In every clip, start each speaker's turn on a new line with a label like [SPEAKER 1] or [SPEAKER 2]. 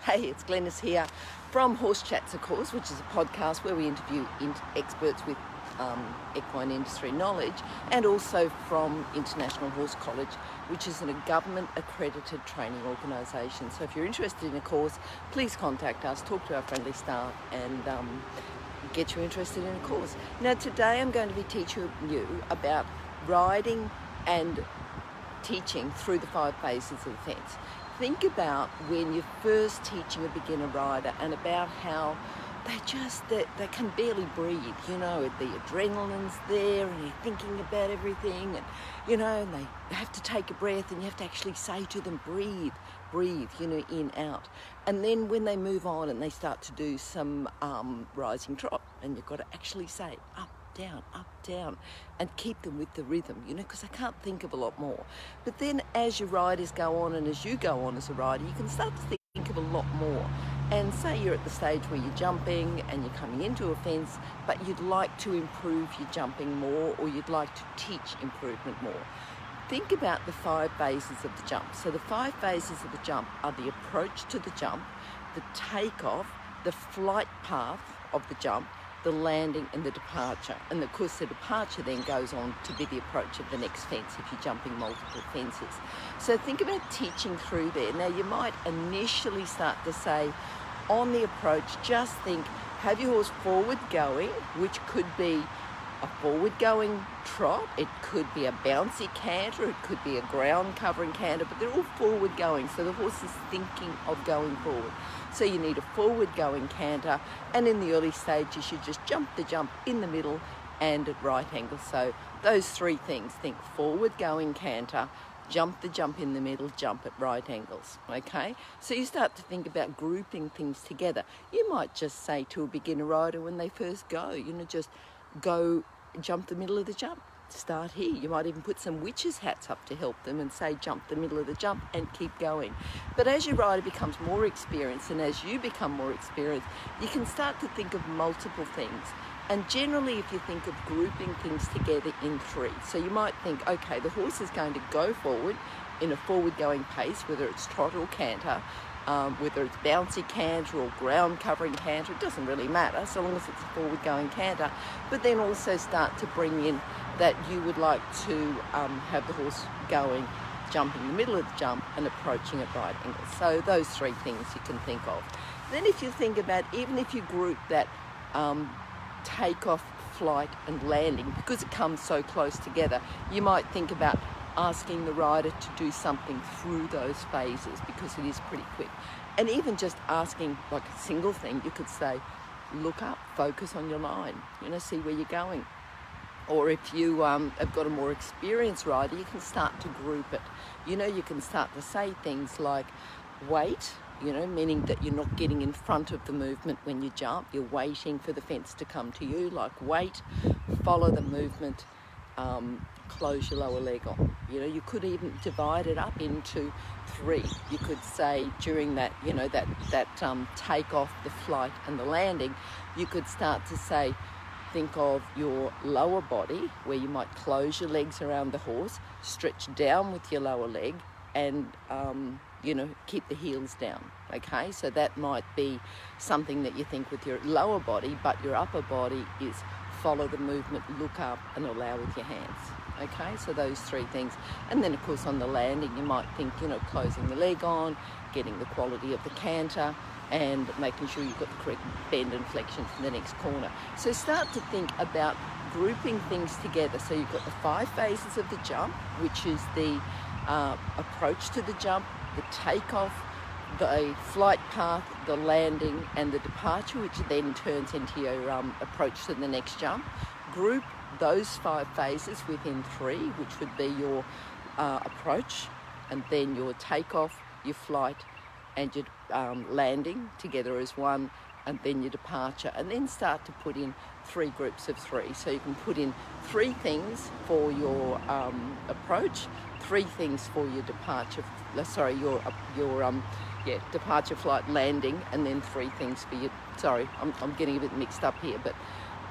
[SPEAKER 1] Hey, it's Glenys here from Horse Chats, of course, which is a podcast where we interview experts with equine industry knowledge, and also from International Horse College, which is a government-accredited training organisation. So if you're interested in a course, please contact us, talk to our friendly staff, and get you interested in a course. Now, today I'm going to be teaching you about riding and teaching through the 5 phases of the fence. Think about when you're first teaching a beginner rider and about how they can barely breathe, the adrenaline's there and you're thinking about everything and they have to take a breath and you have to actually say to them, breathe, in, out. And then when they move on and they start to do some rising trot, and you've got to actually say up, down, and keep them with the rhythm, because I can't think of a lot more. But then as your riders go on and as you go on as a rider, you can start to think of a lot more. And say you're at the stage where you're jumping and you're coming into a fence, but you'd like to improve your jumping more, or you'd like to teach improvement more. Think about the 5 phases of the jump. So the 5 phases of the jump are the approach to the jump, the takeoff, the flight path of the jump, the landing and the departure. And of course the departure then goes on to be the approach of the next fence if you're jumping multiple fences. So think about teaching through there. Now you might initially start to say on the approach, just think, have your horse forward going, which could be a forward going trot, it could be a bouncy canter, it could be a ground covering canter, but they're all forward going, so the horse is thinking of going forward. So you need a forward going canter, and in the early stage you should just jump the jump in the middle and at right angles. So those 3 things, think forward going canter, jump the jump in the middle, jump at right angles, okay? So you start to think about grouping things together. You might just say to a beginner rider when they first go, just go jump the middle of the jump. Start here. You might even put some witches' hats up to help them and say jump the middle of the jump and keep going. But as your rider becomes more experienced and as you become more experienced, you can start to think of multiple things. And generally, if you think of grouping things together in 3, so you might think, okay, the horse is going to go forward in a forward-going pace, whether it's trot or canter, whether it's bouncy canter or ground covering canter, it doesn't really matter so long as it's a forward going canter. But then also start to bring in that you would like to have the horse going, jumping the middle of the jump and approaching at right angles. So those 3 things you can think of. Then if you think about, even if you group that takeoff, flight and landing, because it comes so close together, you might think about asking the rider to do something through those phases because it is pretty quick. And even just asking like a single thing, you could say, look up, focus on your line, see where you're going. Or if you have got a more experienced rider, you can start to group it. You can start to say things like wait, meaning that you're not getting in front of the movement when you jump. You're waiting for the fence to come to you, like wait, follow the movement, close your lower leg on. You could even divide it up into 3. You could say during that, that takeoff, the flight and the landing, you could start to say, think of your lower body where you might close your legs around the horse, stretch down with your lower leg and, keep the heels down, okay? So that might be something that you think with your lower body, but your upper body is follow the movement, look up and allow with your hands, okay? So those 3 things. And then of course on the landing you might think, closing the leg on, getting the quality of the canter and making sure you've got the correct bend and flexion for the next corner. So start to think about grouping things together. So you've got the 5 phases of the jump, which is the approach to the jump, the takeoff, the flight path, the landing and the departure, which then turns into your approach to the next jump. Group those 5 phases within 3, which would be your approach and then your takeoff, your flight and your landing together as one, and then your departure, and then start to put in 3 groups of 3. So you can put in 3 things for your approach, 3 things for your departure, departure, flight, landing, and then 3 things for your, I'm getting a bit mixed up here, but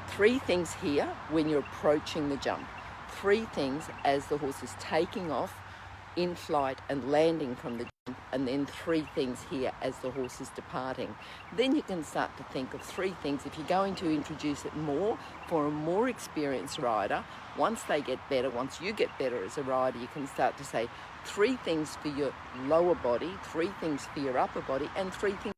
[SPEAKER 1] 3 things here when you're approaching the jump, 3 things as the horse is taking off in flight and landing from the and then 3 things here as the horse is departing. Then you can start to think of 3 things. If you're going to introduce it more for a more experienced rider, once they get better, once you get better as a rider, you can start to say 3 things for your lower body, 3 things for your upper body, and 3 things